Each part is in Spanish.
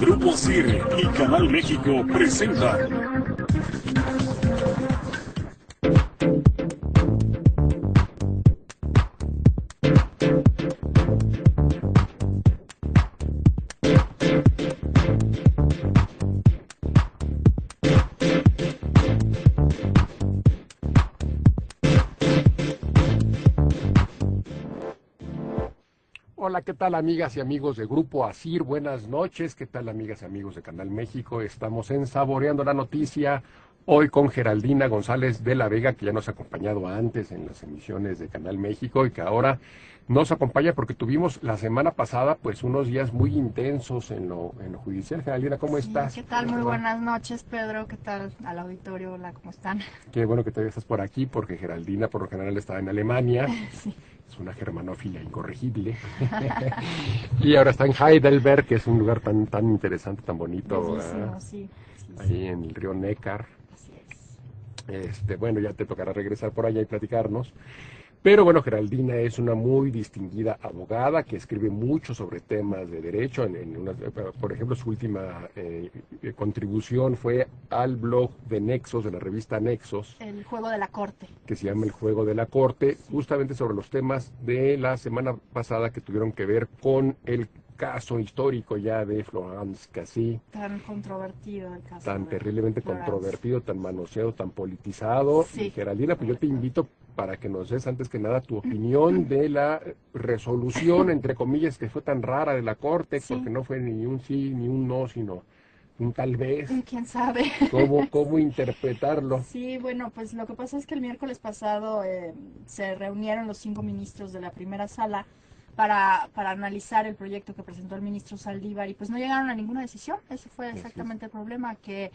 Grupo CIR y Canal México presentan. Hola, ¿qué tal amigas y amigos de Grupo ASIR? Buenas noches, ¿qué tal amigas y amigos de Canal México? Estamos en Saboreando la Noticia, hoy con Geraldina González de la Vega, que ya nos ha acompañado antes en las emisiones de Canal México y que ahora nos acompaña porque tuvimos la semana pasada pues unos días muy intensos en lo judicial. Geraldina, ¿cómo estás? ¿Qué tal? Muy buenas noches, Pedro. ¿Qué tal al auditorio? Hola, ¿cómo están? Qué bueno que todavía estás por aquí porque Geraldina por lo general estaba en Alemania. Sí. Es una germanófila incorregible. Y ahora está en Heidelberg, que es un lugar tan interesante, tan bonito. Bellísimo, sí. Ahí en el río Neckar. Así es. Bueno, ya te tocará regresar por allá y platicarnos. Pero bueno, Geraldina es una muy distinguida abogada que escribe mucho sobre temas de derecho. Por ejemplo, su última contribución fue al blog de Nexos, de la revista Nexos. El juego de la corte. Que se llama El Juego de la Corte, Sí. justamente sobre los temas de la semana pasada que tuvieron que ver con el caso histórico ya de Florence Cassé. Tan controvertido el caso. Tan terriblemente Florence. Controvertido, tan manoseado, tan politizado. Sí. Y Geraldina, pues yo te invito para que nos des antes que nada tu opinión de la resolución, entre comillas, que fue tan rara de la Corte, Sí. porque no fue ni un sí ni un no, sino un tal vez. ¿Quién sabe? ¿Cómo interpretarlo? Sí, bueno, pues lo que pasa es que el miércoles pasado se reunieron los 5 ministros de la primera sala para analizar el proyecto que presentó el ministro Saldívar y pues no llegaron a ninguna decisión. Ese fue exactamente el problema, que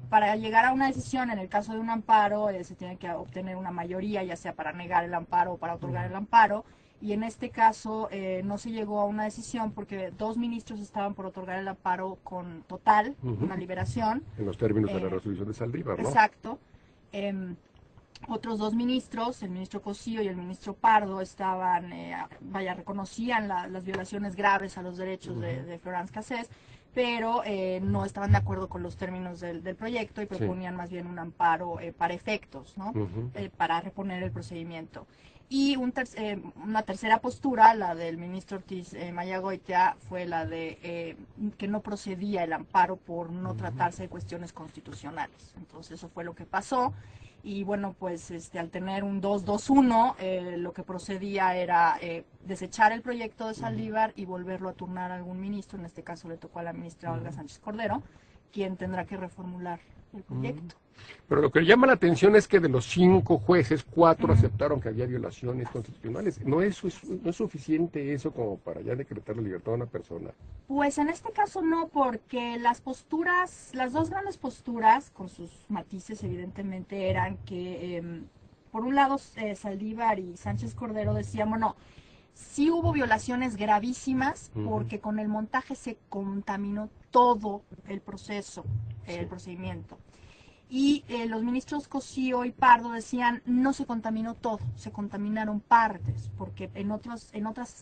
para llegar a una decisión en el caso de un amparo se tiene que obtener una mayoría, ya sea para negar el amparo o para otorgar el amparo. Y en este caso no se llegó a una decisión porque 2 ministros estaban por otorgar el amparo con total, una liberación. En los términos de la resolución de Saldívar, ¿no? Exacto. Otros 2 ministros, el ministro Cosío y el ministro Pardo, estaban, reconocían las violaciones graves a los derechos de Florence Cassé, pero no estaban de acuerdo con los términos del proyecto y proponían más bien un amparo para efectos, ¿no? Para reponer el procedimiento. Y una tercera postura, la del ministro Ortiz Mayagoitia, fue la de que no procedía el amparo por no tratarse de cuestiones constitucionales. Entonces eso fue lo que pasó. Y bueno, pues al tener un 2-2-1, lo que procedía era desechar el proyecto de Saldívar y volverlo a turnar a algún ministro. En este caso le tocó a la ministra Olga Sánchez Cordero, quien tendrá que reformular el proyecto. Pero lo que llama la atención es que de los 5 jueces, 4 aceptaron que había violaciones constitucionales. ¿No es suficiente eso como para ya decretar la libertad a una persona? Pues en este caso no, porque las 2 grandes posturas, con sus matices evidentemente, eran que por un lado Saldívar y Sánchez Cordero decían, bueno, sí hubo violaciones gravísimas porque con el montaje se contaminó todo el proceso, el procedimiento. Y los ministros Cosío y Pardo decían, no se contaminó todo, se contaminaron partes, porque en otros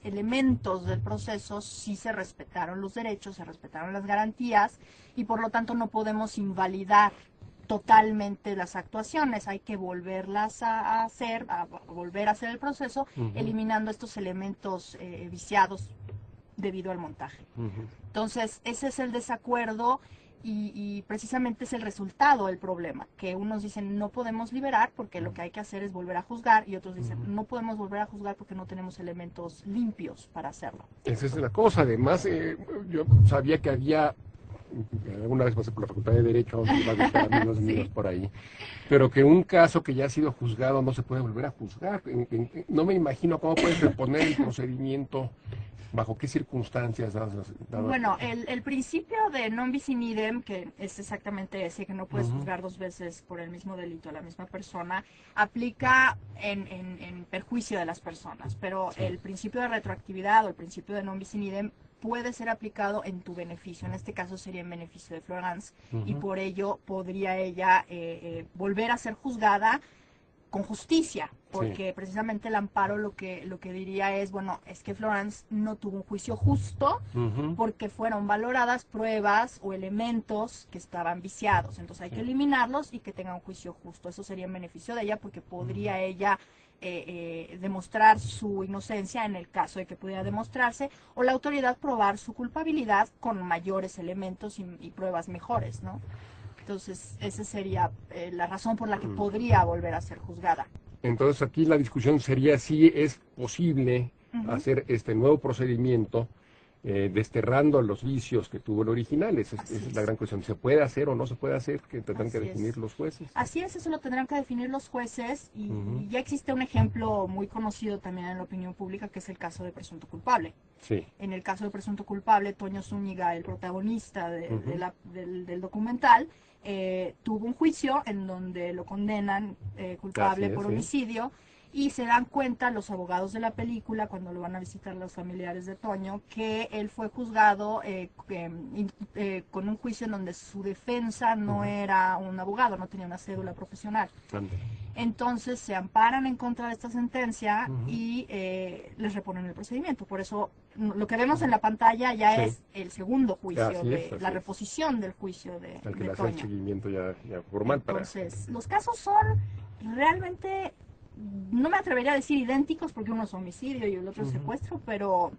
elementos del proceso sí se respetaron los derechos, se respetaron las garantías, y por lo tanto no podemos invalidar totalmente las actuaciones, hay que volverlas a hacer, volver a hacer el proceso, eliminando estos elementos viciados debido al montaje. Entonces, ese es el desacuerdo. Y precisamente es el resultado del problema, que unos dicen no podemos liberar porque lo que hay que hacer es volver a juzgar, y otros dicen no podemos volver a juzgar porque no tenemos elementos limpios para hacerlo. Esa es la cosa. Además, yo sabía que había, alguna vez pasé por la Facultad de Derecho, amigos míos por ahí, pero que un caso que ya ha sido juzgado no se puede volver a juzgar. No me imagino cómo puedes reponer el procedimiento. ¿Bajo qué circunstancias? Bueno, el principio de non bis in idem, que es exactamente ese, que no puedes juzgar 2 veces por el mismo delito a la misma persona, aplica en perjuicio de las personas, pero el principio de retroactividad o el principio de non bis in idem puede ser aplicado en tu beneficio. En este caso sería en beneficio de Florence, y por ello podría ella volver a ser juzgada con justicia, porque precisamente el amparo lo que diría es, bueno, es que Florence no tuvo un juicio justo porque fueron valoradas pruebas o elementos que estaban viciados, entonces hay que eliminarlos y que tenga un juicio justo. Eso sería en beneficio de ella porque podría ella demostrar su inocencia en el caso de que pudiera demostrarse, o la autoridad probar su culpabilidad con mayores elementos y pruebas mejores, ¿no? Entonces, esa sería la razón por la que podría volver a ser juzgada. Entonces aquí la discusión sería si es posible hacer este nuevo procedimiento desterrando los vicios que tuvo el original. Esa es la gran cuestión. ¿Se puede hacer o no se puede hacer? Que tendrán que definir los jueces. Así es, eso lo tendrán que definir los jueces y ya existe un ejemplo muy conocido también en la opinión pública, que es el caso de presunto culpable. Sí. En el caso de presunto culpable, Toño Zúñiga, el protagonista del documental, tuvo un juicio en donde lo condenan culpable por homicidio, y se dan cuenta los abogados de la película cuando lo van a visitar los familiares de Toño que él fue juzgado con un juicio en donde su defensa no era un abogado, no tenía una cédula profesional. Entonces se amparan en contra de esta sentencia y les reponen el procedimiento. Por eso lo que vemos en la pantalla ya es el segundo juicio, la reposición del juicio de al que le hace Toño. el seguimiento ya formal. Entonces, los casos son realmente, no me atrevería a decir idénticos porque uno es homicidio y el otro es secuestro, pero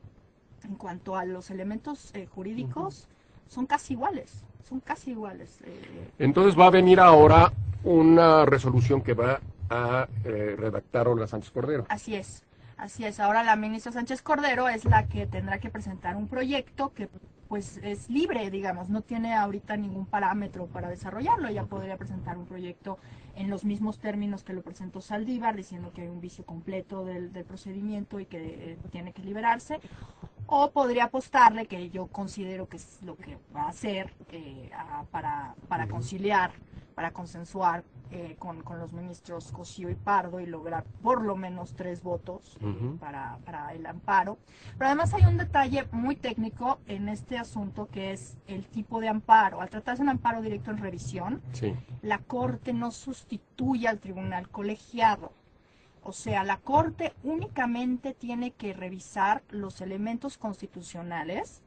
en cuanto a los elementos jurídicos son casi iguales, Entonces va a venir ahora una resolución que va a redactar Olga Sánchez Cordero. Así es. Ahora la ministra Sánchez Cordero es la que tendrá que presentar un proyecto que pues es libre, digamos, no tiene ahorita ningún parámetro para desarrollarlo. Ella podría presentar un proyecto en los mismos términos que lo presentó Saldívar, diciendo que hay un vicio completo del procedimiento y que tiene que liberarse, o podría apostarle, que yo considero que es lo que va a hacer para conciliar, para consensuar con los ministros Cosío y Pardo y lograr por lo menos 3 votos para el amparo. Pero además hay un detalle muy técnico en este asunto, que es el tipo de amparo. Al tratarse de un amparo directo en revisión, la Corte no sustituye al tribunal colegiado. O sea, la Corte únicamente tiene que revisar los elementos constitucionales,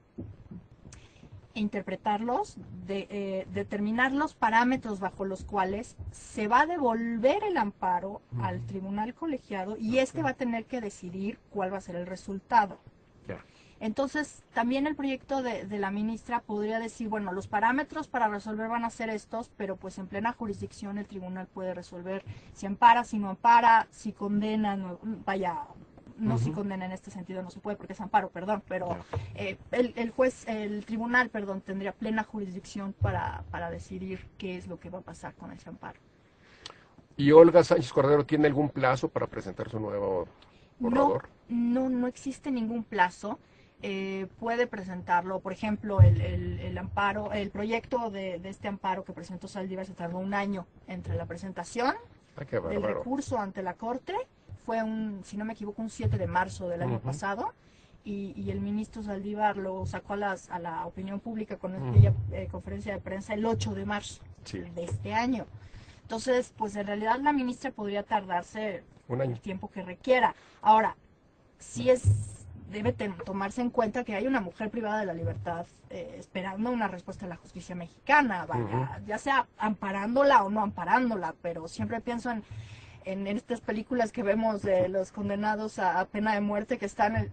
interpretarlos, determinar los parámetros bajo los cuales se va a devolver el amparo al tribunal colegiado, y este va a tener que decidir cuál va a ser el resultado. Entonces, también el proyecto de la ministra podría decir, bueno, los parámetros para resolver van a ser estos, pero pues en plena jurisdicción el tribunal puede resolver si ampara, si no ampara, si condena, si condena en este sentido no se puede porque es amparo, perdón, pero el tribunal, tendría plena jurisdicción para decidir qué es lo que va a pasar con ese amparo. ¿Y Olga Sánchez Cordero tiene algún plazo para presentar su nuevo borrador? No existe ningún plazo. Puede presentarlo, por ejemplo, el amparo, el proyecto de este amparo que presentó Saldívar se tardó 1 año entre la presentación del recurso ante la Corte. Fue si no me equivoco, un 7 de marzo del año pasado, y el ministro Saldívar lo sacó a la opinión pública con aquella conferencia de prensa el 8 de marzo de este año. Entonces, pues en realidad la ministra podría tardarse el tiempo que requiera. Ahora, sí debe tomarse en cuenta que hay una mujer privada de la libertad esperando una respuesta de la justicia mexicana, ya sea amparándola o no amparándola, pero siempre pienso en estas películas que vemos de los condenados a pena de muerte que están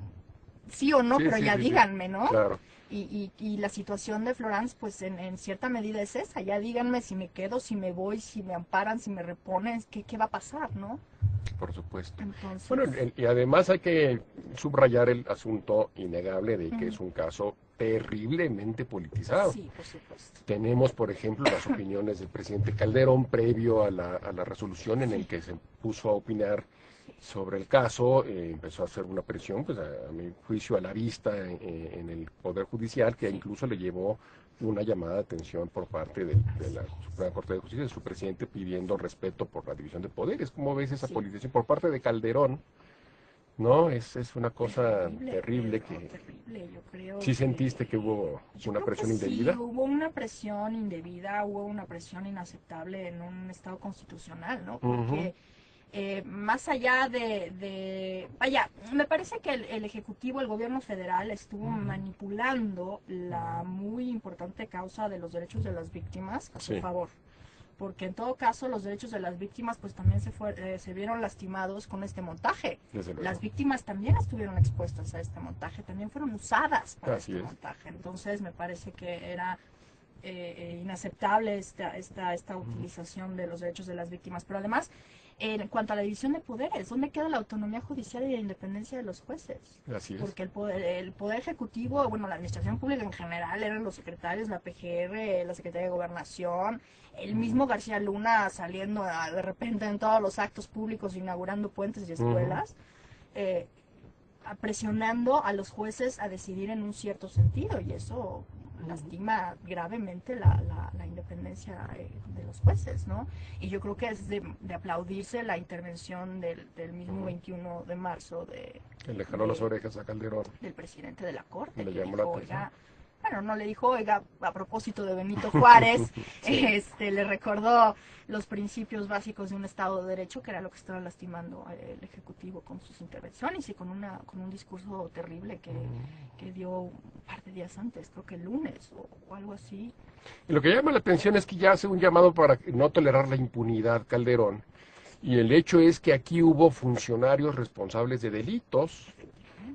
sí o no, pero ya díganme, ¿no? Claro. Y la situación de Florence, pues en cierta medida es esa. Ya díganme si me quedo, si me voy, si me amparan, si me reponen, qué va a pasar, ¿no? Por supuesto. Entonces, bueno, y además hay que subrayar el asunto innegable de que es un caso terriblemente politizado. Sí, por supuesto. Tenemos, por ejemplo, las opiniones del presidente Calderón previo a la resolución en el que se puso a opinar sobre el caso. Empezó a hacer una presión, pues a mi juicio, a la vista en el Poder Judicial, que incluso le llevó una llamada de atención por parte de la Suprema Corte de Justicia, de su presidente, pidiendo respeto por la división de poderes. ¿Cómo ves esa politización por parte de Calderón? ¿No? Es una cosa terrible yo creo. ¿Sí sentiste que hubo una presión indebida? Sí, hubo una presión indebida, hubo una presión inaceptable en un Estado constitucional, ¿no? Porque más allá vaya, me parece que el Ejecutivo, el gobierno federal, estuvo manipulando la muy importante causa de los derechos de las víctimas a su favor. Porque en todo caso los derechos de las víctimas pues también se vieron lastimados con este montaje. Las víctimas también estuvieron expuestas a este montaje, también fueron usadas para este montaje. Entonces me parece que era inaceptable esta utilización de los derechos de las víctimas. Pero además, en cuanto a la división de poderes, ¿dónde queda la autonomía judicial y la independencia de los jueces? Así es. Porque el poder ejecutivo, bueno, la administración pública en general eran los secretarios, la PGR, la Secretaría de Gobernación, el mismo García Luna saliendo de repente en todos los actos públicos inaugurando puentes y escuelas, presionando a los jueces a decidir en un cierto sentido, y eso lastima gravemente la independencia de los jueces, ¿no? Y yo creo que es de aplaudirse la intervención del mismo 21 de marzo que le jaló las orejas a Calderón, del presidente de la Corte, le que llamó dijo, la atención. oiga, bueno, no le dijo, oiga, a propósito de Benito Juárez, le recordó los principios básicos de un Estado de Derecho, que era lo que estaba lastimando el Ejecutivo con sus intervenciones y con un discurso terrible que dio un par de días antes, creo que el lunes o algo así. Y lo que llama la atención es que ya hace un llamado para no tolerar la impunidad, Calderón, y el hecho es que aquí hubo funcionarios responsables de delitos,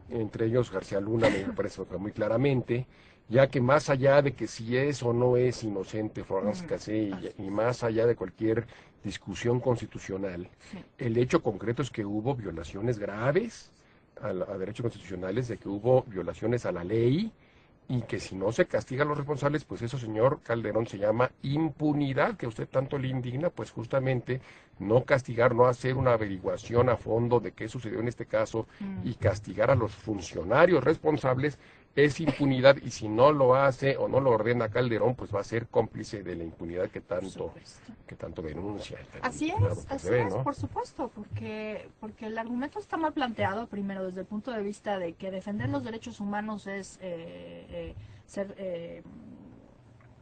entre ellos García Luna, me parece muy claramente, ya que más allá de que si es o no es inocente Florence Cassé y más allá de cualquier discusión constitucional, el hecho concreto es que hubo violaciones graves a derechos constitucionales, de que hubo violaciones a la ley, y que si no se castiga a los responsables, pues eso, señor Calderón, se llama impunidad, que a usted tanto le indigna, pues justamente no castigar, no hacer una averiguación a fondo de qué sucedió en este caso y castigar a los funcionarios responsables es impunidad, y si no lo hace o no lo ordena Calderón, pues va a ser cómplice de la impunidad que tanto denuncia. Así es, ¿no? Por supuesto, porque el argumento está mal planteado, primero desde el punto de vista de que defender los derechos humanos es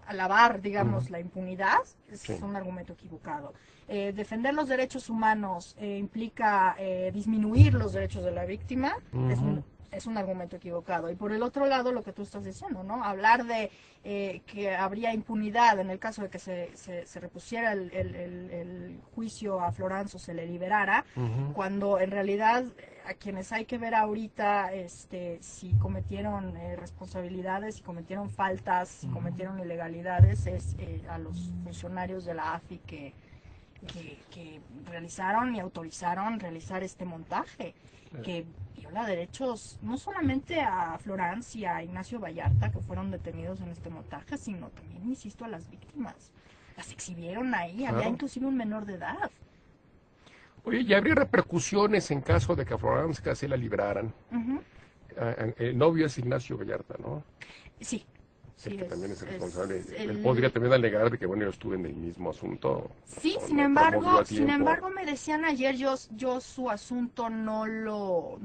alabar, digamos, la impunidad, es un argumento equivocado. Defender los derechos humanos implica disminuir los derechos de la víctima, es un argumento equivocado. Y por el otro lado, lo que tú estás diciendo, ¿no? Hablar de que habría impunidad en el caso de que se repusiera el juicio a Floranzo, se le liberara, cuando en realidad a quienes hay que ver ahorita si cometieron responsabilidades, si cometieron faltas, si cometieron ilegalidades, es a los funcionarios de la AFI que realizaron y autorizaron realizar este montaje, que viola derechos no solamente a Florence y a Ignacio Vallarta, que fueron detenidos en este montaje, sino también, insisto, a las víctimas. Las exhibieron ahí, había inclusive un menor de edad. Oye, ¿y habría repercusiones en caso de que a Florence Cassé la libraran? El novio es Ignacio Vallarta, ¿no? Sí. Sí, que también es el responsable. Él podría también alegar de que, bueno, yo estuve en el mismo asunto. Sí, sin embargo, me decían ayer, yo su asunto no lo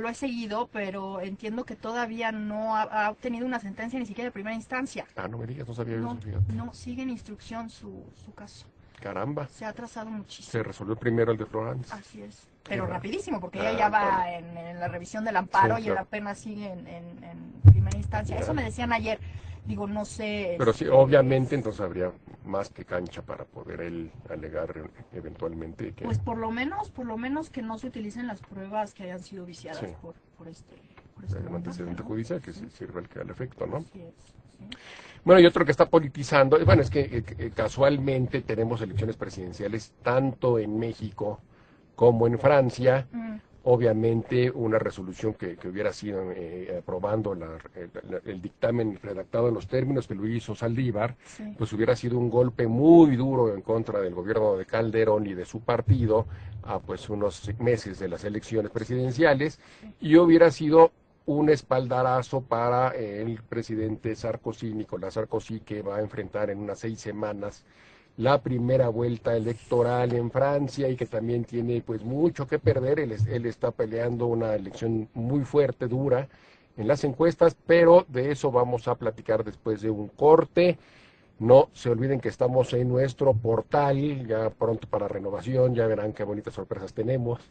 he seguido, pero entiendo que todavía no ha obtenido una sentencia ni siquiera de primera instancia. Ah, no me digas, no sabía eso, fíjate. No, sigue en instrucción su caso. Caramba. Se ha atrasado muchísimo. Se resolvió primero el de Florence. Así es. Pero rapidísimo, porque ella ya va en la revisión del amparo y él apenas sigue en primera instancia. Eso me decían ayer. Digo, no sé. Pero sí, obviamente, entonces habría más que cancha para poder él alegar eventualmente que... Pues por lo menos que no se utilicen las pruebas que hayan sido viciadas por este un antecedente judicial que sirva al efecto, ¿no? Así es, sí. Bueno, y otro que está politizando, bueno, es que casualmente tenemos elecciones presidenciales tanto en México como en Francia. Obviamente una resolución que hubiera sido aprobando el dictamen redactado en los términos que lo hizo Saldívar, pues hubiera sido un golpe muy duro en contra del gobierno de Calderón y de su partido a pues unos meses de las elecciones presidenciales, y hubiera sido un espaldarazo para el presidente Sarkozy, Nicolás Sarkozy, que va a enfrentar en unas 6 semanas la primera vuelta electoral en Francia y que también tiene pues mucho que perder. Él está peleando una elección muy fuerte, dura en las encuestas, pero de eso vamos a platicar después de un corte. No se olviden que estamos en nuestro portal, ya pronto para renovación, ya verán qué bonitas sorpresas tenemos.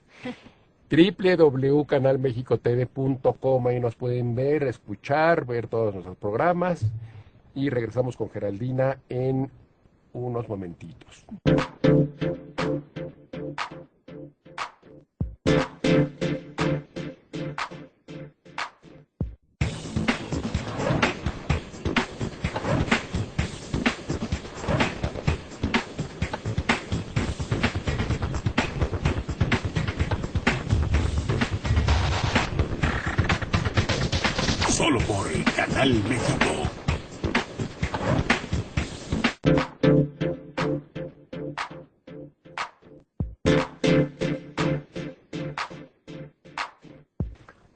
www.canalmexicotv.com, ahí nos pueden ver, escuchar, ver todos nuestros programas. Y regresamos con Geraldina en unos momentitos. Solo por el Canal México.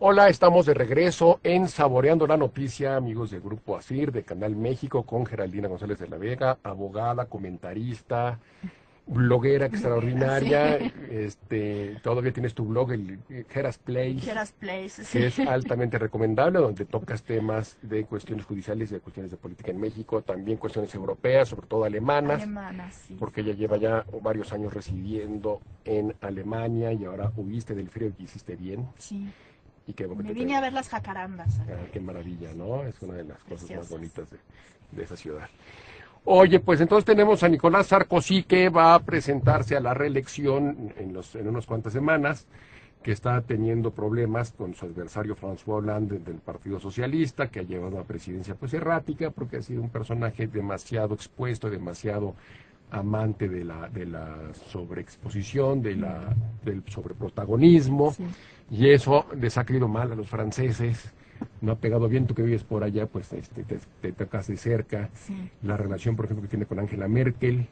Hola, estamos de regreso en Saboreando la Noticia, amigos del Grupo ASIR, de Canal México, con Geraldina González de la Vega, abogada, comentarista, bloguera extraordinaria. Todavía tienes tu blog, el Geras Place, Geras Place, que es altamente recomendable, donde tocas temas de cuestiones judiciales y de cuestiones de política en México, también cuestiones europeas, sobre todo alemanas, sí. porque ella lleva ya varios años residiendo en Alemania y ahora huiste del frío y hiciste bien. Sí. Y qué Me vine a ver las jacarandas. Qué maravilla, ¿no? Es una de las cosas más bonitas de esa ciudad. Oye, pues entonces tenemos a Nicolás Sarkozy, que va a presentarse a la reelección en unas cuantas semanas, que está teniendo problemas con su adversario François Hollande del Partido Socialista, que ha llevado una presidencia pues errática, porque ha sido un personaje demasiado expuesto, demasiado amante de la sobreexposición, del sobreprotagonismo, sí. Y eso les ha caído mal a los franceses. No ha pegado bien. Tú que vives por allá, pues te tocas de cerca, sí. La relación, por ejemplo, que tiene con Angela Merkel,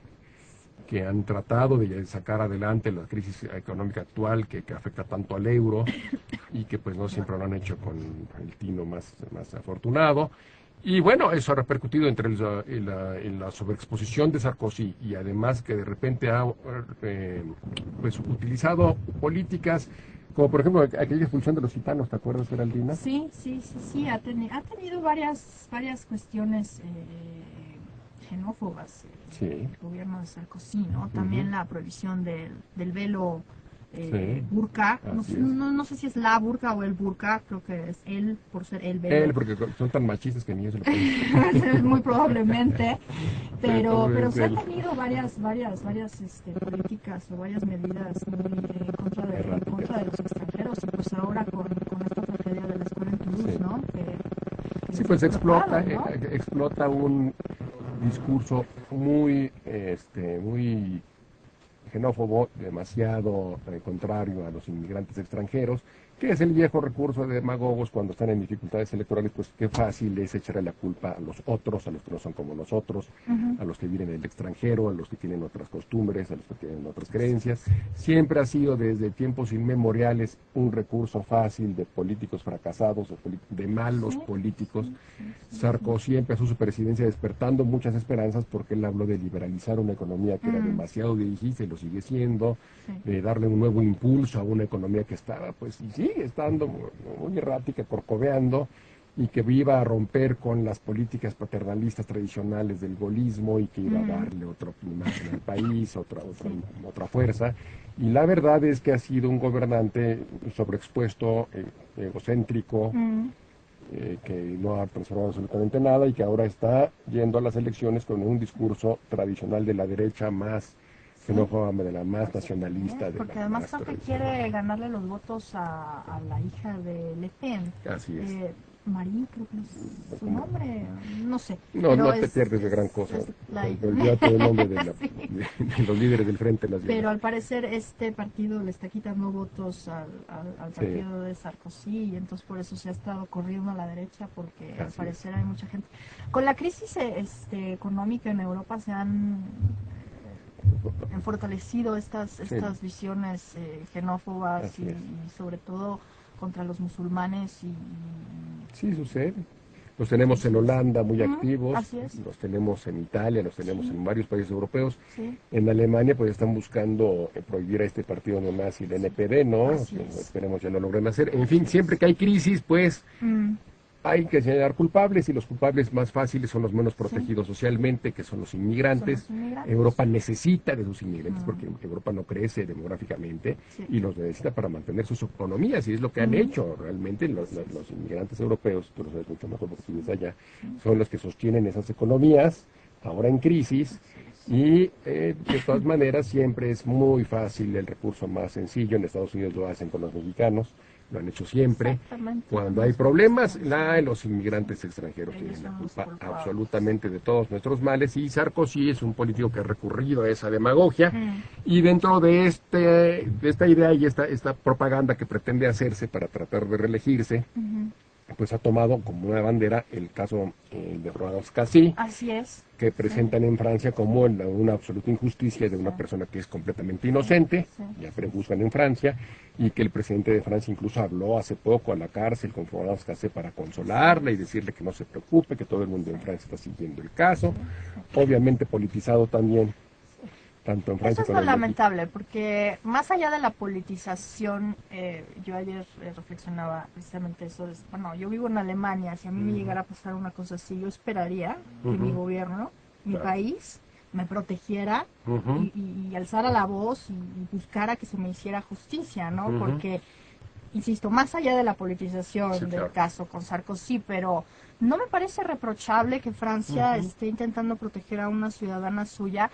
que han tratado de sacar adelante la crisis económica actual que afecta tanto al euro y que pues no siempre lo han hecho con el tino más afortunado. Y bueno, eso ha repercutido entre la sobreexposición de Sarkozy, y además que de repente ha pues utilizado políticas como por ejemplo aquella expulsión de los gitanos, ¿te acuerdas, Geraldina? Sí, ha tenido varias cuestiones xenófobas, sí. El gobierno de Sarkozy, ¿no? También la prohibición del velo sí. burka, no sé si es la burka o el burka, creo que es él, por ser el velo. Él, porque son tan machistas que ni eso lo pueden. Muy probablemente, pero se han tenido varias políticas o varias medidas en contra de los extranjeros, y pues ahora con esta tragedia de la escuela en Toulouse, sí. ¿no? Que sí, pues explota un discurso muy xenófobo, demasiado contrario a los inmigrantes extranjeros, que es el viejo recurso de demagogos cuando están en dificultades electorales. Pues qué fácil es echarle la culpa a los otros, a los que no son como nosotros, a los que vienen del extranjero, a los que tienen otras costumbres, a los que tienen otras creencias. Siempre ha sido desde tiempos inmemoriales un recurso fácil de políticos fracasados, de malos políticos. Sarkozy empezó su presidencia despertando muchas esperanzas, porque él habló de liberalizar una economía que era demasiado dirigida, y lo sigue siendo, de darle un nuevo impulso a una economía que estaba, pues, y sigue estando muy errática, corcoveando, y que iba a romper con las políticas paternalistas tradicionales del gaullismo, y que iba a darle otra imagen al país, otra fuerza. Y la verdad es que ha sido un gobernante sobreexpuesto, egocéntrico, que no ha transformado absolutamente nada, y que ahora está yendo a las elecciones con un discurso tradicional de la derecha más xenófoba, de la más nacionalista. Porque además creo que quiere ganarle los votos a la hija de Le Pen. Así es. Marie, creo que es su nombre, no sé. No te pierdes de gran cosa. Olvídate el nombre de los líderes del Frente Nacional. Pero al parecer este partido le está quitando votos al partido de Sarkozy, y entonces por eso se ha estado corriendo a la derecha, porque al parecer hay mucha gente. Con la crisis económica en Europa se han fortalecido estas visiones xenófobas y sobre todo contra los musulmanes. Sí, sucede. Los tenemos en Holanda muy activos, los tenemos en Italia, los tenemos en varios países europeos. En Alemania pues están buscando prohibir a este partido neonazi, el NPD, ¿no? Esperemos ya lo logren hacer. En fin, siempre que hay crisis, pues hay que señalar culpables y los culpables más fáciles son los menos protegidos socialmente, que son los inmigrantes. Son los inmigrantes. Europa necesita de sus inmigrantes porque Europa no crece demográficamente y los necesita para mantener sus economías y es lo que han hecho realmente los inmigrantes europeos, tú lo sabes mucho mejor porque vives allá, son los que sostienen esas economías ahora en crisis. Y de todas maneras siempre es muy fácil, el recurso más sencillo, en Estados Unidos lo hacen con los mexicanos, lo han hecho siempre. Cuando hay problemas, los inmigrantes extranjeros tienen la culpa absolutamente de todos nuestros males y Sarkozy es un político que ha recurrido a esa demagogia y dentro de esta idea y esta propaganda que pretende hacerse para tratar de reelegirse, pues ha tomado como una bandera el caso de Rodas Cassis. Así es. Que presentan en Francia como una absoluta injusticia de una persona que es completamente inocente, ya prejuzgan en Francia, y que el presidente de Francia incluso habló hace poco a la cárcel con Rodas Cassis para consolarla y decirle que no se preocupe, que todo el mundo en Francia está siguiendo el caso, obviamente politizado también, tanto en Francia como en México. Eso es lo lamentable, porque más allá de la politización, yo ayer reflexionaba precisamente eso, bueno, yo vivo en Alemania, si a mí me llegara a pasar una cosa así, yo esperaría que mi gobierno, mi país, me protegiera y alzara la voz y buscara que se me hiciera justicia, ¿no? Porque, insisto, más allá de la politización del caso con Sarkozy, pero no me parece reprochable que Francia esté intentando proteger a una ciudadana suya.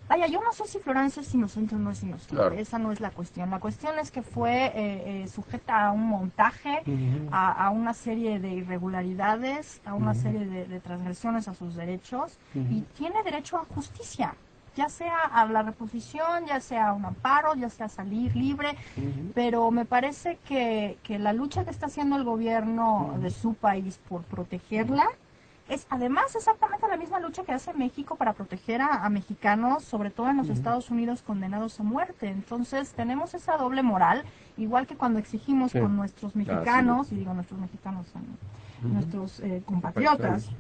Vaya, yo no sé si Florencia es inocente o no es inocente, esa no es la cuestión. La cuestión es que fue sujeta a un montaje, a una serie de irregularidades, a una serie de transgresiones a sus derechos y tiene derecho a justicia, ya sea a la reposición, ya sea a un amparo, ya sea a salir libre, pero me parece que la lucha que está haciendo el gobierno de su país por protegerla es además exactamente la misma lucha que hace México para proteger a mexicanos, sobre todo en los Estados Unidos, condenados a muerte. Entonces tenemos esa doble moral, igual que cuando exigimos con nuestros mexicanos, y digo nuestros mexicanos, nuestros compatriotas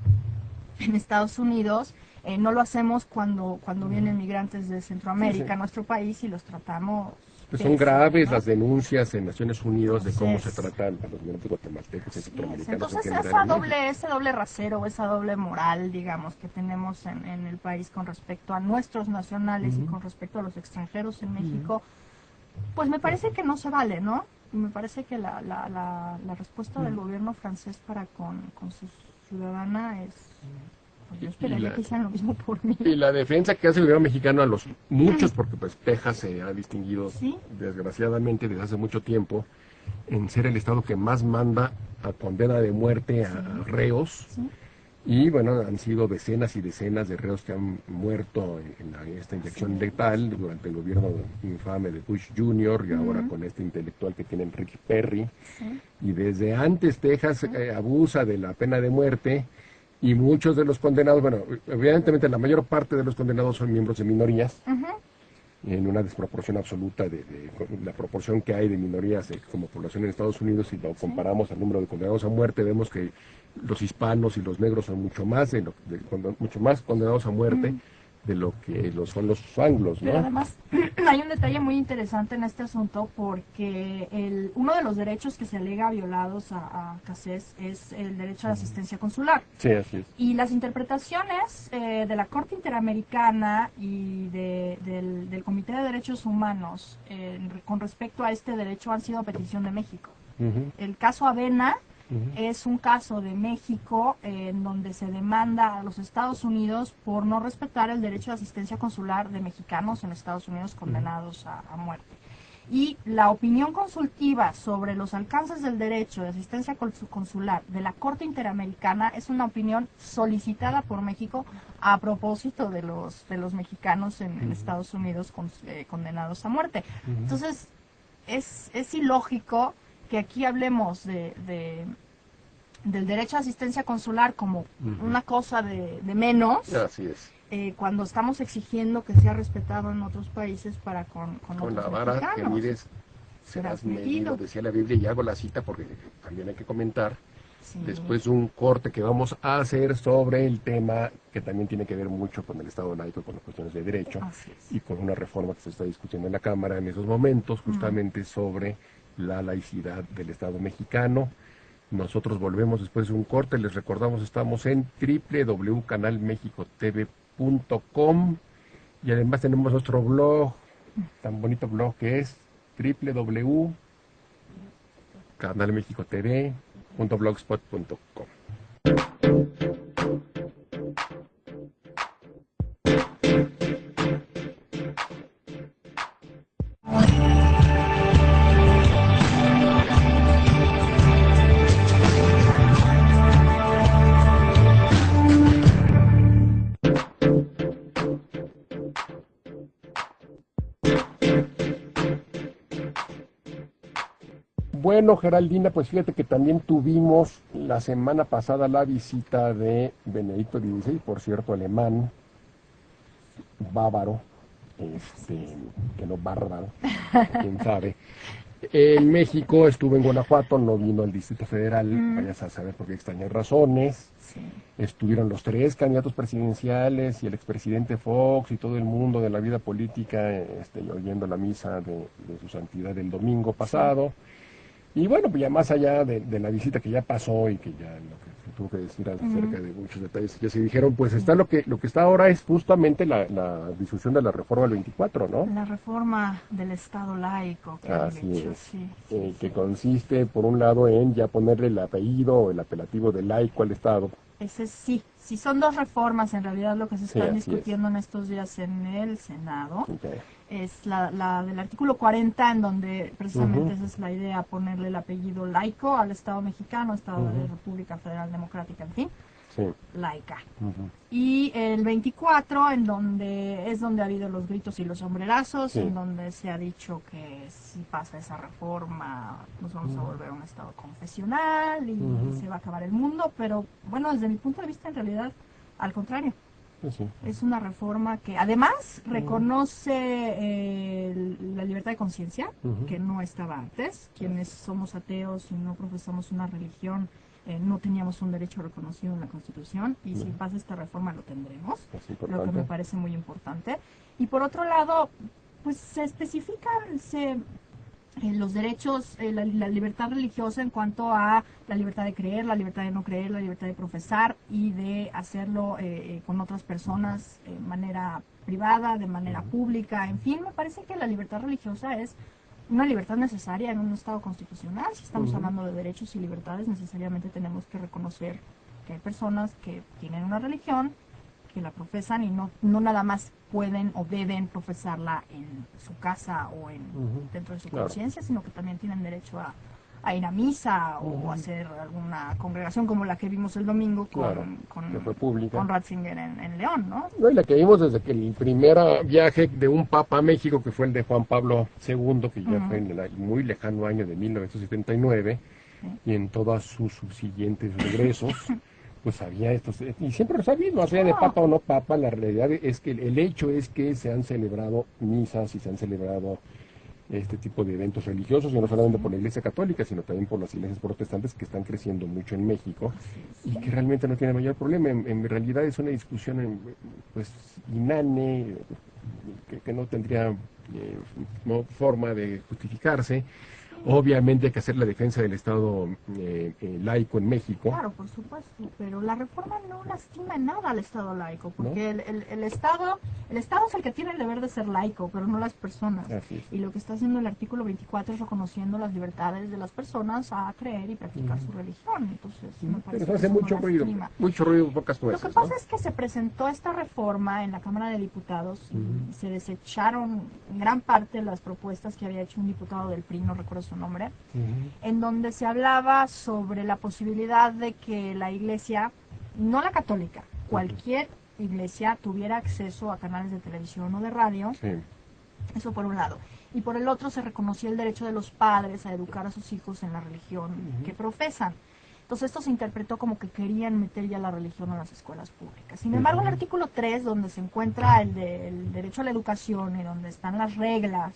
en Estados Unidos, no lo hacemos cuando vienen migrantes de Centroamérica a nuestro país y los tratamos. Pues son graves las denuncias en Naciones Unidas de cómo se tratan a los migrantes guatemaltecos y centroamericanos. Entonces ese doble rasero, esa doble moral, digamos, que tenemos en el país con respecto a nuestros nacionales y con respecto a los extranjeros en México, pues me parece que no se vale, ¿no? Me parece que la respuesta del gobierno francés para con su ciudadana es... Yo esperaría que hicieran lo mismo por mí. Y la defensa que hace el gobierno mexicano a los muchos, porque pues Texas se ha distinguido desgraciadamente desde hace mucho tiempo en ser el estado que más manda a condena de muerte a reos. Y bueno, han sido decenas y decenas de reos que han muerto en esta inyección letal durante el gobierno infame de Bush Jr. y ahora con este intelectual que tiene Rick Perry. Y desde antes Texas abusa de la pena de muerte. Y muchos de los condenados, bueno, evidentemente la mayor parte de los condenados son miembros de minorías, en una desproporción absoluta de la proporción que hay de minorías como población en Estados Unidos. Si lo comparamos al número de condenados a muerte, vemos que los hispanos y los negros son mucho más condenados a muerte de lo que son los anglos, ¿no? Pero además hay un detalle muy interesante en este asunto porque uno de los derechos que se alega violados a Cassés es el derecho a la asistencia consular. Sí, así es. Y las interpretaciones de la Corte Interamericana y del Comité de Derechos Humanos con respecto a este derecho han sido a petición de México. El caso Avena es un caso de México en donde se demanda a los Estados Unidos por no respetar el derecho de asistencia consular de mexicanos en Estados Unidos condenados a muerte. Y la opinión consultiva sobre los alcances del derecho de asistencia consular de la Corte Interamericana es una opinión solicitada por México a propósito de los mexicanos en Estados Unidos condenados a muerte. Entonces, es ilógico que aquí hablemos del derecho a asistencia consular como una cosa de menos. Así es. Cuando estamos exigiendo que sea respetado en otros países para con otros la vara mexicanos. que mides serás medido, decía la Biblia, y hago la cita porque también hay que comentar después un corte que vamos a hacer sobre el tema que también tiene que ver mucho con el Estado laico, con las cuestiones de derecho y con una reforma que se está discutiendo en la Cámara en esos momentos, justamente sobre la laicidad del Estado mexicano. Nosotros volvemos después de un corte. Les recordamos, estamos en www.canalmexicotv.com y además tenemos nuestro blog, tan bonito blog que es www.canalmexicotv.blogspot.com. Bueno, Geraldina, pues fíjate que también tuvimos la semana pasada la visita de Benedicto XVI, por cierto, alemán, bávaro, que no bárbaro, quién sabe. En México estuvo en Guanajuato, no vino al Distrito Federal, vayas a saber por qué extrañas razones. Sí. Estuvieron los 3 candidatos presidenciales y el expresidente Fox y todo el mundo de la vida política oyendo la misa de su santidad el domingo pasado. Y bueno, pues ya más allá de la visita que ya pasó y que ya lo que se tuvo que decir acerca de muchos detalles que ya se dijeron, pues está lo que está ahora es justamente la discusión de la reforma del 24, ¿no? La reforma del Estado laico, que han Así dicho, es, sí, que consiste por un lado en ya ponerle el apellido o el apelativo de laico al Estado. Ese sí son 2 reformas en realidad lo que se están así discutiendo en estos días en el Senado. Okay. Es la del artículo 40, en donde precisamente esa es la idea, ponerle el apellido laico al Estado mexicano, Estado de República Federal Democrática, en fin, laica. Y el 24, es donde ha habido los gritos y los sombrerazos, en donde se ha dicho que si pasa esa reforma nos vamos a volver un Estado confesional y se va a acabar el mundo, pero bueno, desde mi punto de vista en realidad, al contrario. Sí. Es una reforma que además reconoce la libertad de conciencia, que no estaba antes. Quienes somos ateos y no profesamos una religión, no teníamos un derecho reconocido en la Constitución, y si pasa esta reforma lo tendremos, lo que me parece muy importante. Y por otro lado, pues se especifican los derechos, la libertad religiosa en cuanto a la libertad de creer, la libertad de no creer, la libertad de profesar y de hacerlo con otras personas de manera privada, de manera pública, en fin, me parece que la libertad religiosa es una libertad necesaria en un Estado constitucional. Si estamos hablando de derechos y libertades, necesariamente tenemos que reconocer que hay personas que tienen una religión, que la profesan y no nada más pueden o deben profesarla en su casa o dentro de su conciencia, sino que también tienen derecho a ir a misa o a hacer alguna congregación como la que vimos el domingo con Ratzinger en León, ¿no? No, y la que vimos desde que el primer viaje de un papa a México, que fue el de Juan Pablo II, que ya fue en el muy lejano año de 1979, y en todos sus subsiguientes regresos, pues había estos, y siempre los ha habido, más allá de papa o no papa, la realidad es que el hecho es que se han celebrado misas y se han celebrado este tipo de eventos religiosos, y no solamente por la Iglesia Católica, sino también por las iglesias protestantes que están creciendo mucho en México y que realmente no tiene mayor problema. En realidad es una discusión pues inane, que no tendría forma de justificarse. Obviamente hay que hacer la defensa del Estado laico en México. Claro, por supuesto, pero la reforma no lastima en nada al Estado laico, porque ¿no? el Estado es el que tiene el deber de ser laico, pero no las personas. Y lo que está haciendo el artículo 24 es reconociendo las libertades de las personas a creer y practicar su religión. Entonces, me parece pero eso hace mucho ruido, pocas nueces. Lo que pasa es que se presentó esta reforma en la Cámara de Diputados y se desecharon en gran parte las propuestas que había hecho un diputado del PRI, no recuerdo su nombre, en donde se hablaba sobre la posibilidad de que la iglesia, no la católica, cualquier iglesia tuviera acceso a canales de televisión o de radio. Eso por un lado. Y por el otro se reconocía el derecho de los padres a educar a sus hijos en la religión que profesan. Entonces esto se interpretó como que querían meter ya la religión en las escuelas públicas. Sin embargo, el artículo 3, donde se encuentra el derecho a la educación y donde están las reglas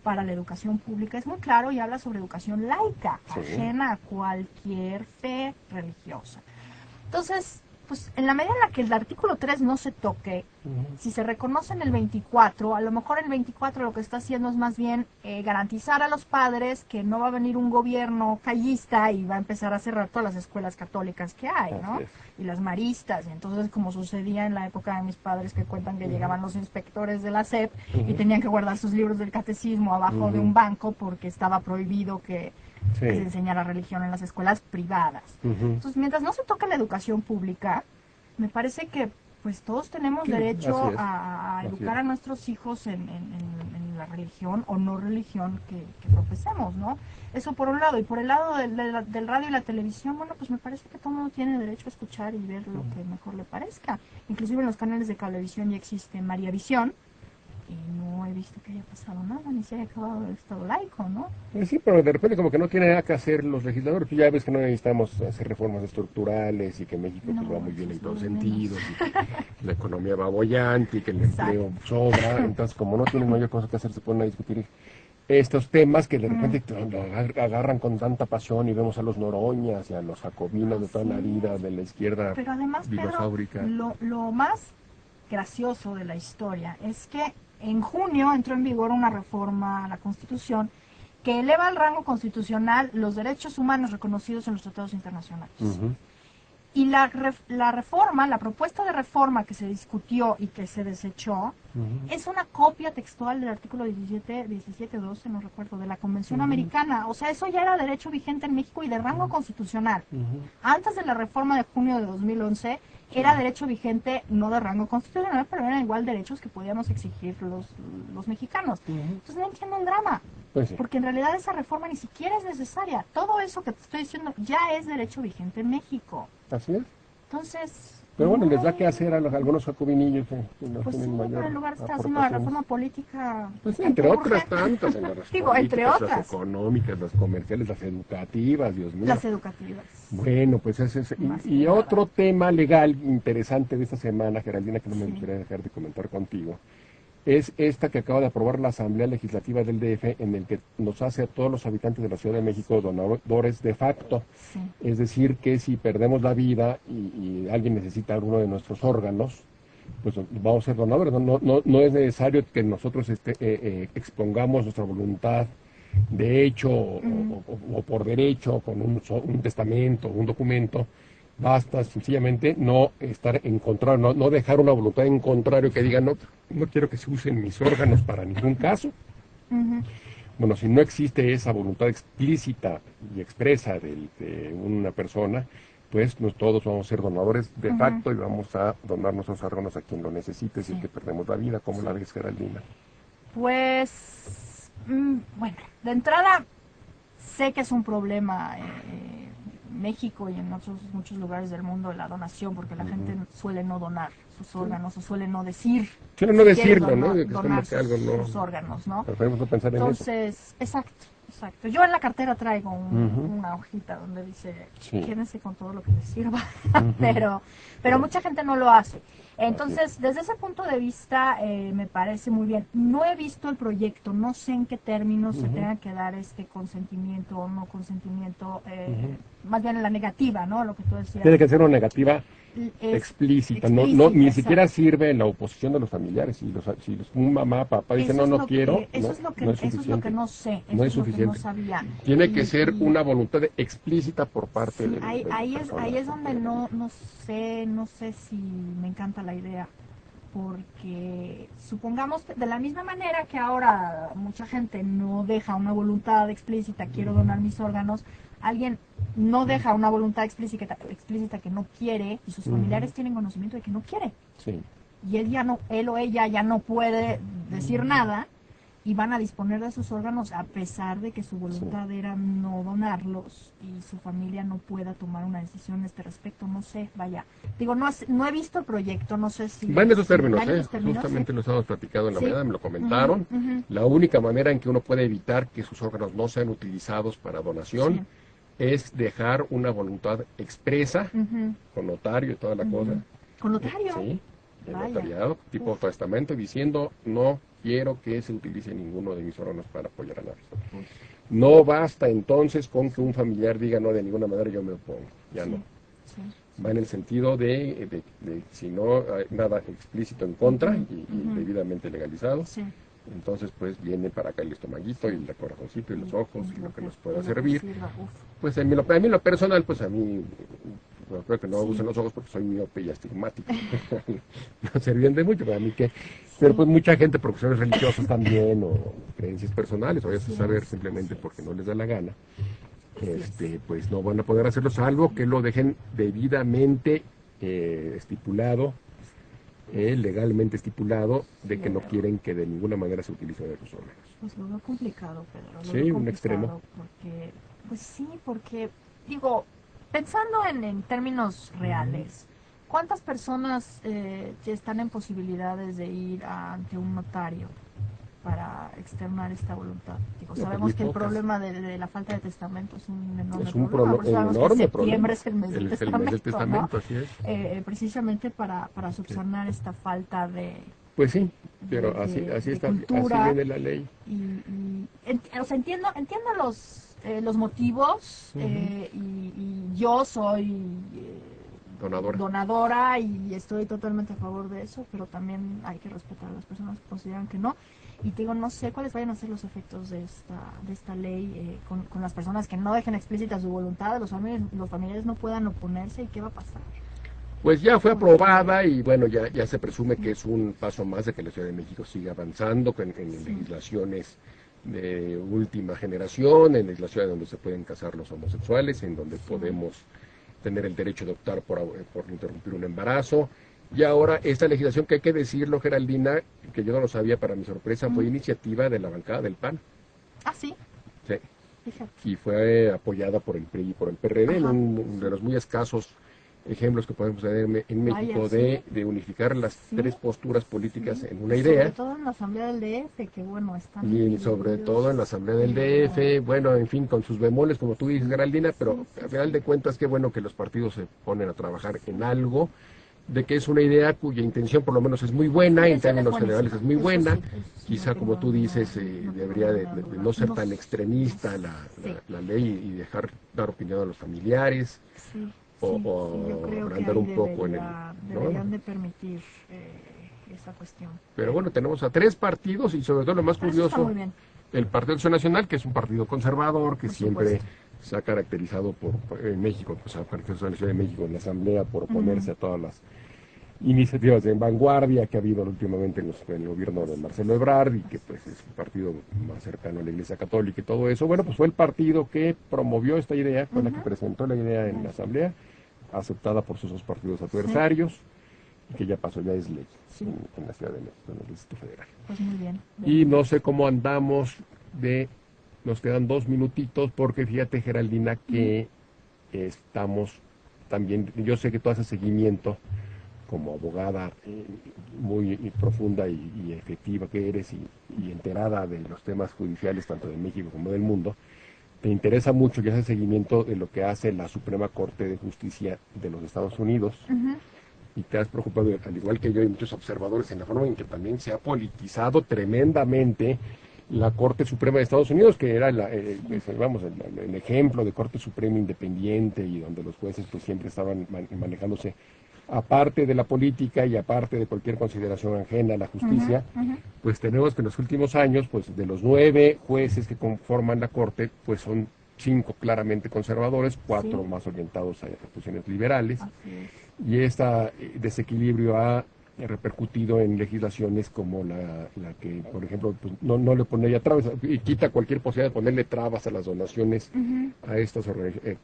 para la educación pública, es muy claro y habla sobre educación laica, ajena a cualquier fe religiosa. Entonces, pues en la medida en la que el artículo 3 no se toque, si se reconoce en el 24, a lo mejor el 24 lo que está haciendo es más bien garantizar a los padres que no va a venir un gobierno callista y va a empezar a cerrar todas las escuelas católicas que hay, ¿no? Y las maristas, y entonces como sucedía en la época de mis padres que cuentan que llegaban los inspectores de la SEP y tenían que guardar sus libros del catecismo abajo de un banco porque estaba prohibido que se enseñara religión en las escuelas privadas. Entonces, mientras no se toque la educación pública, me parece que pues todos tenemos derecho a educar a nuestros hijos en la religión o no religión que profesemos, ¿no? Eso por un lado. Y por el lado del radio y la televisión, bueno, pues me parece que todo el mundo tiene derecho a escuchar y ver lo que mejor le parezca. Inclusive en los canales de cablevisión ya existe María Visión, y no he visto que haya pasado nada, ni se haya acabado el Estado laico, ¿no? Sí, pero de repente como que no tiene nada que hacer los legisladores, pues ya ves que no necesitamos hacer reformas estructurales y que México pues, va muy bien en todos sentidos, y que la economía va bollante y que el empleo sobra, entonces como no tienen mayor cosa que hacer se ponen a discutir estos temas que de repente lo agarran con tanta pasión y vemos a los Noroñas y a los jacobinos de toda la vida de la izquierda. Pero además, Pedro, lo más gracioso de la historia es que en junio entró en vigor una reforma a la Constitución que eleva al rango constitucional los derechos humanos reconocidos en los tratados internacionales. Y la reforma, la propuesta de reforma que se discutió y que se desechó, es una copia textual del artículo 17-12, no recuerdo, de la Convención Americana. O sea, eso ya era derecho vigente en México y de rango constitucional. Antes de la reforma de junio de 2011, era derecho vigente, no de rango constitucional, pero eran igual derechos que podíamos exigir los mexicanos. Entonces no entiendo el drama, porque en realidad esa reforma ni siquiera es necesaria. Todo eso que te estoy diciendo ya es derecho vigente en México. Así es. Entonces... Pero bueno, les da que hacer a algunos jacobinillos que no pues tienen sí, mayor pero en lugar de estar haciendo la reforma política... Pues entre otras tantas, en las digo, entre otras. las económicas, las comerciales, las educativas, Dios mío. Las educativas. Bueno, pues ese es... Y otro tema legal interesante de esta semana, Geraldina, que no me gustaría dejar de comentar contigo, es esta que acaba de aprobar la Asamblea Legislativa del DF, en el que nos hace a todos los habitantes de la Ciudad de México donadores de facto. Es decir, que si perdemos la vida y alguien necesita alguno de nuestros órganos, pues vamos a ser donadores. No es necesario que nosotros expongamos nuestra voluntad de hecho o por derecho, con un testamento, un documento. Basta sencillamente no estar en contrario, no dejar una voluntad en contrario que diga no quiero que se usen mis órganos para ningún caso. Bueno, si no existe esa voluntad explícita y expresa de una persona, pues todos vamos a ser donadores de facto y vamos a donar nuestros órganos a quien lo necesite si es que perdemos la vida, como la ves, Geraldina. Pues, bueno, de entrada sé que es un problema México y en muchos lugares del mundo la donación, porque la gente suele no donar sus órganos o suele no decir. Suele no decirlo, donar, ¿no? De que donar algo sus órganos, ¿no? Preferimos no pensar en eso. Entonces, exacto. Yo en la cartera traigo una hojita donde dice, quédense con todo lo que les sirva, pero mucha gente no lo hace. Entonces, desde ese punto de vista, me parece muy bien. No he visto el proyecto, no sé en qué términos se tenga que dar este consentimiento o no consentimiento, más bien en la negativa, ¿no? Lo que tú decías. Tiene que ser una negativa explícita, ni siquiera sirve en la oposición de los familiares. Si un mamá, papá dice no quiero, eso es lo que no sé, no es suficiente. No sabía. Tiene que ser una voluntad explícita por parte de ahí es donde no sé si me encanta la idea, porque supongamos que de la misma manera que ahora mucha gente no deja una voluntad explícita, quiero donar mis órganos, alguien no deja una voluntad explícita que no quiere y sus familiares tienen conocimiento de que no quiere. Y él o ella ya no puede decir nada y van a disponer de sus órganos a pesar de que su voluntad era no donarlos y su familia no pueda tomar una decisión a este respecto. No sé, vaya. Digo, no he visto el proyecto, no sé si... Va en esos términos, justamente lo hemos platicado en la mañana, me lo comentaron. La única manera en que uno puede evitar que sus órganos no sean utilizados para donación es dejar una voluntad expresa, con notario y toda la cosa. ¿Con notario? Sí, el notariado, tipo testamento, diciendo no quiero que se utilice ninguno de mis órganos para apoyar a la persona. No basta entonces con que un familiar diga no, de ninguna manera yo me opongo, ya no. Sí. Va en el sentido de si no hay nada explícito en contra y debidamente legalizado, Sí. entonces pues viene para acá el estomaguito y el corazoncito y los ojos y lo que nos pueda lo que servir. sirva, uf. Pues a mí en lo personal, pues a mí, bueno, creo que no me Sí. gustan los ojos porque soy miope y astigmático. No servían de mucho para mí que... Pero pues mucha gente, por cuestiones religiosas también, o creencias personales, o a veces Así saber es, simplemente así porque es. no les da la gana, Así es. pues no van a poder hacerlo, salvo que lo dejen debidamente estipulado, legalmente estipulado, de Sí, que no pero- quieren que de ninguna manera se utilice de los órganos. Pues lo veo complicado, Pedro. Lo Sí, veo un complicado extremo. Porque, pues sí, porque, digo, pensando en términos reales, ¿cuántas personas están en posibilidades de ir ante un notario para externar esta voluntad? Digo, pues sabemos muy que el pocas. problema de la falta de testamento es un enorme Es un problema. Por eso sabemos que enorme septiembre problema. es el mes del El mes testamento, del testamento, ¿no? así es. Precisamente para subsanar esta falta de Pues sí, pero de- así de está, cultura. así viene la ley. O sea, entiendo los motivos y yo soy Donadora. y estoy totalmente a favor de eso, pero también hay que respetar a las personas que consideran que no. Y te digo, no sé cuáles vayan a ser los efectos de esta ley con las personas que no dejen explícita su voluntad, los familiares no puedan oponerse y qué va a pasar. Pues ya fue aprobada y bueno, ya se presume que es un paso más de que la Ciudad de México siga avanzando en legislaciones de última generación, en legislaciones donde se pueden casar los homosexuales, en donde podemos tener el derecho de optar por interrumpir un embarazo. Y ahora esta legislación, que hay que decirlo, Geraldina, que yo no lo sabía, para mi sorpresa, fue iniciativa de la bancada del PAN. Ah, sí, Sí. fíjate. Y fue apoyada por el PRI y por el PRD, en Ajá. uno de los muy escasos ejemplos que podemos tener en México Vaya, de unificar las Sí. tres posturas políticas Sí. en una Y idea, sobre todo en la Asamblea del DF, que bueno, están y sobre divididos, todo en la Asamblea del pero- DF, bueno, en fin, con sus bemoles, como tú dices, Geraldina, pero Sí, al final de cuentas, qué bueno que los partidos se ponen a trabajar en algo, de que es una idea cuya intención por lo menos es muy buena, Sí, en esa es términos buenísima. generales es muy Eso buena, sí, eso sí, quizá no como tengo- tú dices, no tengo debería de ninguna no duda. ser tan extremista Sí. la ley y dejar dar opinión a los familiares, Sí, o yo creo que agrandar ahí un poco en el... deberían ¿no? de permitir esa cuestión. Pero bueno, tenemos a tres partidos y sobre todo lo más Pero eso está curioso, muy bien. el Partido Acción Nacional, que es un partido conservador, que Por siempre supuesto. se ha caracterizado en México, pues el Partido Acción Nacional de México en la Asamblea por oponerse a todas las iniciativas de vanguardia que ha habido últimamente en el gobierno de Marcelo Ebrard, y que pues es un partido más cercano a la Iglesia Católica y todo eso. Bueno, pues fue el partido que promovió esta idea, fue la que presentó la idea en la Asamblea, aceptada por sus dos partidos adversarios, y que ya pasó, ya es ley Sí. en la Ciudad de México, en el Distrito Federal. Pues muy bien. Y no sé cómo andamos nos quedan 2 minutitos, porque fíjate, Geraldina, que estamos también, yo sé que tú haces seguimiento como abogada muy profunda y efectiva que eres, y enterada de los temas judiciales tanto de México como del mundo. Te interesa mucho y haces seguimiento de lo que hace la Suprema Corte de Justicia de los Estados Unidos. Y te has preocupado, al igual que yo y muchos observadores, en la forma en que también se ha politizado tremendamente la Corte Suprema de Estados Unidos, que era el ejemplo de Corte Suprema independiente, y donde los jueces pues siempre estaban manejándose aparte de la política y aparte de cualquier consideración ajena a la justicia. Pues tenemos que en los últimos años, pues de los 9 jueces que conforman la Corte, pues son 5 claramente conservadores, 4 Sí. más orientados a posiciones liberales. Así es. Y este desequilibrio ha repercutido en legislaciones como la que, por ejemplo, pues, no le pone ya trabas, y quita cualquier posibilidad de ponerle trabas a las donaciones a estas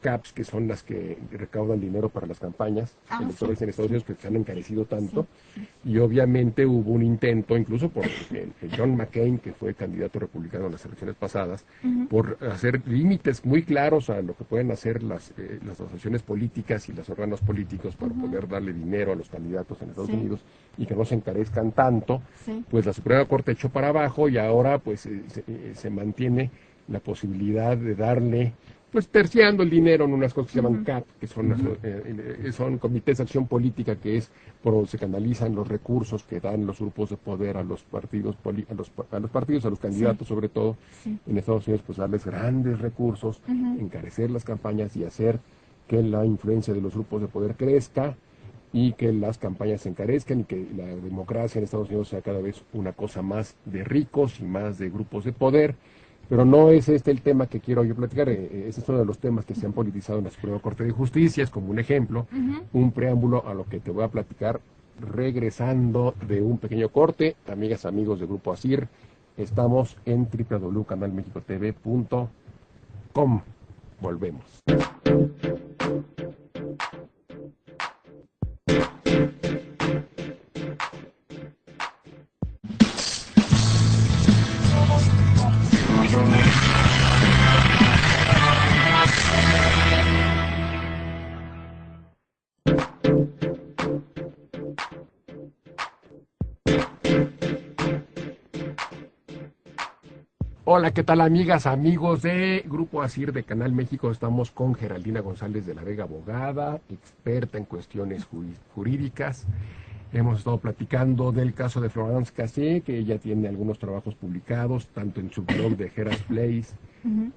CAPs, que son las que recaudan dinero para las campañas electorales Sí, en Estados Unidos, que se han encarecido tanto. Sí. Y obviamente hubo un intento, incluso por John McCain, que fue candidato republicano en las elecciones pasadas, por hacer límites muy claros a lo que pueden hacer las asociaciones políticas y los órganos políticos para poder darle dinero a los candidatos en Estados Sí. Unidos y que no se encarezcan tanto. Sí. Pues la Suprema Corte echó para abajo, y ahora pues se mantiene la posibilidad de darle, pues terciando el dinero en unas cosas que se llaman CAP, que son comités de acción política, que es por donde se canalizan los recursos que dan los grupos de poder a los partidos, a los candidatos sobre todo, Sí. en Estados Unidos, pues darles grandes recursos, encarecer las campañas y hacer que la influencia de los grupos de poder crezca y que las campañas se encarezcan y que la democracia en Estados Unidos sea cada vez una cosa más de ricos y más de grupos de poder. Pero no es este el tema que quiero yo platicar. Ese es uno de los temas que se han politizado en la Suprema Corte de Justicia. Es como un ejemplo, un preámbulo a lo que te voy a platicar regresando de un pequeño corte. Amigas, amigos de Grupo ASIR, estamos en www.canalmexicotv.com. Volvemos. Hola, ¿qué tal, amigas, amigos de Grupo ASIR de Canal México? Estamos con Geraldina González de la Vega, abogada, experta en cuestiones jurídicas. Hemos estado platicando del caso de Florence Cassé, que ella tiene algunos trabajos publicados, tanto en su blog de Gera's Place,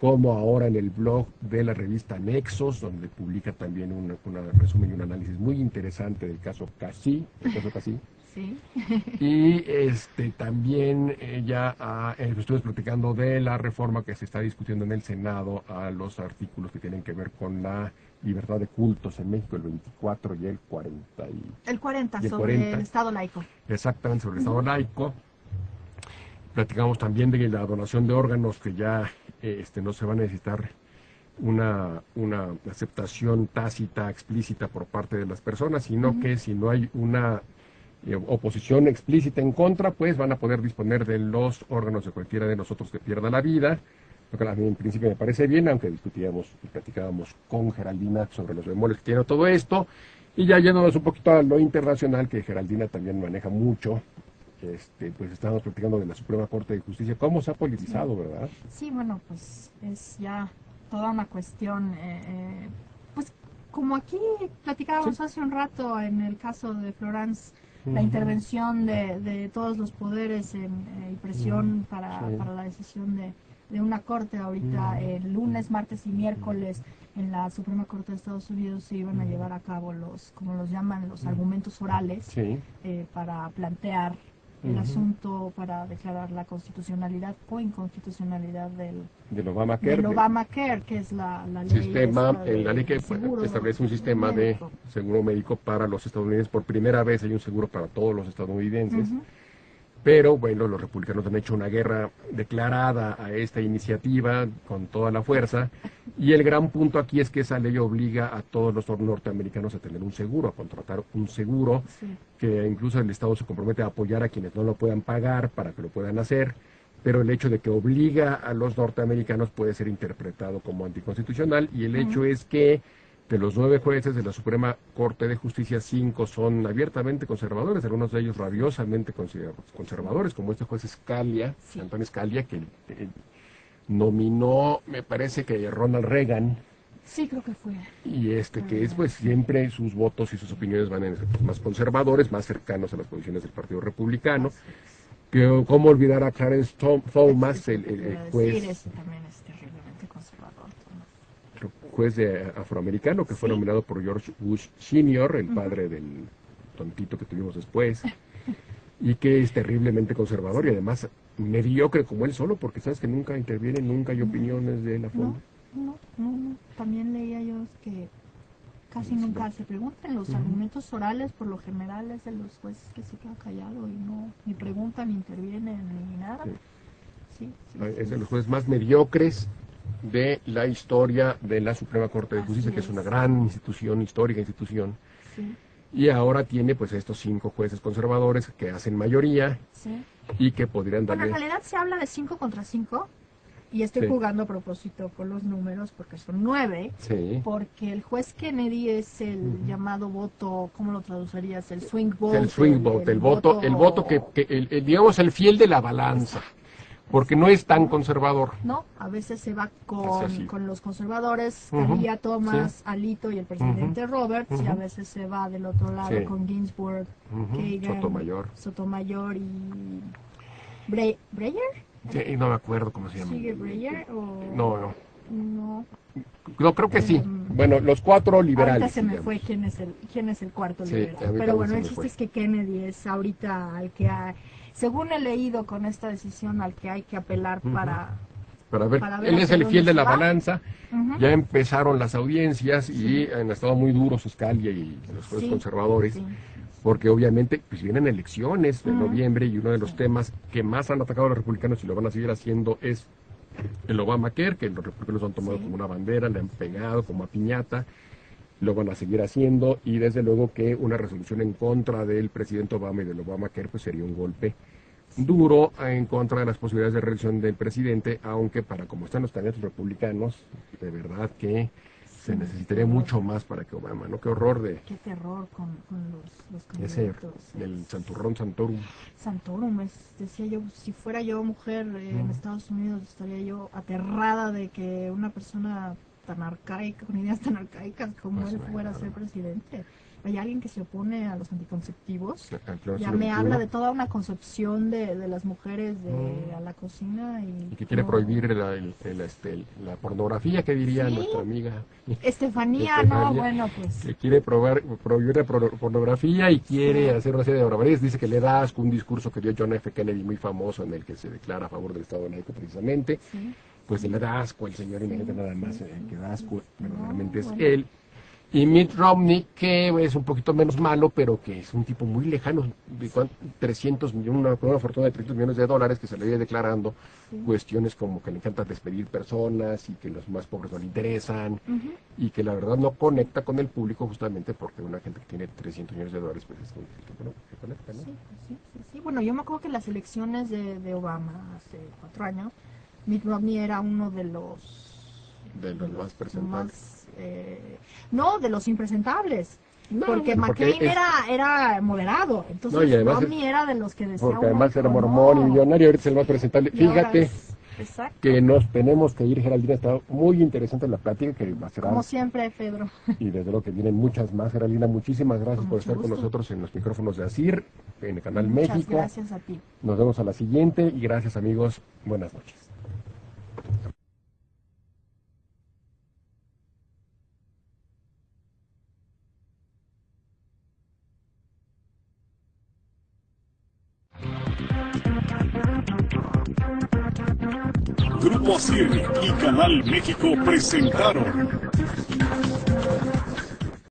como ahora en el blog de la revista Nexos, donde publica también un resumen y un análisis muy interesante del caso Cassé, Sí. Y también ella estuvimos platicando de la reforma que se está discutiendo en el Senado a los artículos que tienen que ver con la libertad de cultos en México, el 24 y el 40. El 40 y el sobre 40. el Estado laico. Exactamente, sobre el Estado laico. Platicamos también de la donación de órganos, que ya no se va a necesitar una aceptación tácita, explícita por parte de las personas, sino que si no hay una oposición explícita en contra, pues van a poder disponer de los órganos de cualquiera de nosotros que pierda la vida, lo que a mí en principio me parece bien, aunque discutíamos y platicábamos con Geraldina sobre los bemoles que tiene todo esto, y ya yéndonos un poquito a lo internacional, que Geraldina también maneja mucho, pues estábamos platicando de la Suprema Corte de Justicia, cómo se ha politizado, ¿verdad? Sí, bueno, pues es ya toda una cuestión, pues como aquí platicábamos hace un rato en el caso de Florence, la intervención de todos los poderes y presión para la decisión de una corte. Ahorita el lunes, martes y miércoles en la Suprema Corte de Estados Unidos se iban a llevar a cabo como los llaman, los argumentos orales para plantear el asunto, para declarar la constitucionalidad o inconstitucionalidad del Obamacare, que es la ley. La ley que establece un sistema médico de seguro médico para los estadounidenses. Por primera vez hay un seguro para todos los estadounidenses. Pero bueno, los republicanos han hecho una guerra declarada a esta iniciativa con toda la fuerza, y el gran punto aquí es que esa ley obliga a todos los norteamericanos a tener un seguro, a contratar un seguro, que incluso el Estado se compromete a apoyar a quienes no lo puedan pagar para que lo puedan hacer, pero el hecho de que obliga a los norteamericanos puede ser interpretado como anticonstitucional, y el hecho es que de los 9 jueces de la Suprema Corte de Justicia, 5 son abiertamente conservadores, algunos de ellos rabiosamente conservadores, como este juez Scalia, Antonio Scalia, que nominó, me parece que Ronald Reagan. Sí, creo que fue. Y que es, pues, siempre sus votos y sus opiniones van en más conservadores, más cercanos a las posiciones del Partido Republicano. Que, ¿cómo olvidar a Clarence Thomas, el juez? Ese también es terriblemente conservador. Juez afroamericano que fue nominado por George Bush Sr., el padre del tontito que tuvimos después, y que es terriblemente conservador y además mediocre como él solo, porque sabes que nunca interviene, nunca hay opiniones de él a fondo. No. También leía yo que casi nunca se preguntan los argumentos orales, por lo general es de los jueces que se quedan callados y no ni preguntan, ni intervienen, ni nada. Es de los jueces más mediocres de la historia de la Suprema Corte de Justicia, que es una gran institución, histórica institución, y ahora tiene pues estos 5 jueces conservadores que hacen mayoría y que podrían darle... Bueno, en realidad se habla de 5 contra 5, y estoy jugando a propósito con los números porque son 9, porque el juez Kennedy es el llamado voto, ¿cómo lo traducirías? El swing vote. El swing vote, el voto que digamos el fiel de la balanza. Porque no es tan conservador. No, a veces se va con los conservadores, Scalia, Thomas, Alito y el presidente Roberts, y a veces se va del otro lado con Ginsburg, Kagan, Sotomayor y ¿Breyer? Sí, no me acuerdo cómo se llama. ¿Sigue Breyer o...? No. No, Yo creo que sí. Bueno, los cuatro liberales. Ahorita se me digamos. fue quién es el cuarto Sí, liberal. a mí Pero también bueno, se el me chiste fue. es que Kennedy es ahorita al que según he leído con esta decisión, al que hay que apelar Para ver, para ver él es hacia el dónde fiel de se la va. balanza. Ujú. Ya empezaron las audiencias y han estado muy duros Scalia y los jueces Sí, conservadores, sí. porque obviamente pues vienen elecciones de Ujú. noviembre y uno de los temas que más han atacado a los republicanos y lo van a seguir haciendo es el Obamacare, que los republicanos han tomado Sí. como una bandera, le han pegado como a piñata, lo van a seguir haciendo y desde luego que una resolución en contra del presidente Obama y del Obamacare pues sería un golpe duro en contra de las posibilidades de reelección del presidente, aunque para como están los candidatos republicanos, de verdad que se necesitaría mucho más para que Obama, ¿no? Qué horror de Qué terror con los ese, candidatos. el Santurrón Santorum. Santorum, decía yo, si fuera yo mujer en Estados Unidos, estaría yo aterrada de que una persona tan arcaica, con ideas tan arcaicas como Pues él bueno, fuera a ser presidente. Hay alguien que se opone a los anticonceptivos. Ya Ya me habla de toda una concepción de las mujeres a la cocina y que quiere como prohibir la pornografía, que diría Sí. nuestra amiga Estefanía, no, Estefanía, bueno, pues que quiere prohibir la pornografía y quiere Sí. hacer una serie de barbaridades. Dice que le da asco un discurso que dio John F. Kennedy muy famoso en el que se declara a favor del Estado laico precisamente. sí. Pues le da asco el señor, imagínate nada más que da asco, verdaderamente es bueno. él. Y Mitt Romney, que es un poquito menos malo, pero que es un tipo muy lejano, de 300 millones, una fortuna de $300 millones que se le viene declarando cuestiones como que le encanta despedir personas y que los más pobres no le interesan Ujú. y que la verdad no conecta con el público justamente porque una gente que tiene $300 millones pues es muy difícil que conecta, ¿no? Sí, sí. Bueno, yo me acuerdo que las elecciones de Obama hace 4 años, Mitt Romney era uno de los más presentables. no, de los impresentables. No, Porque bueno, porque McCain es- era moderado, entonces No, y además Romney era de los que decía Porque uno, además era "No". mormón y millonario, ahorita es el más presentable. Y ahora Fíjate exacto. que nos tenemos que ir, Geraldina, está muy interesante la plática que va a ser Como siempre, Pedro. y desde luego que vienen muchas más. Geraldina, muchísimas gracias Con por mucho estar con gusto. nosotros en los micrófonos de ASIR, en el Canal Muchas México. gracias a ti. Nos vemos a la siguiente y gracias amigos, buenas noches. Grupo ASIR y Canal México presentaron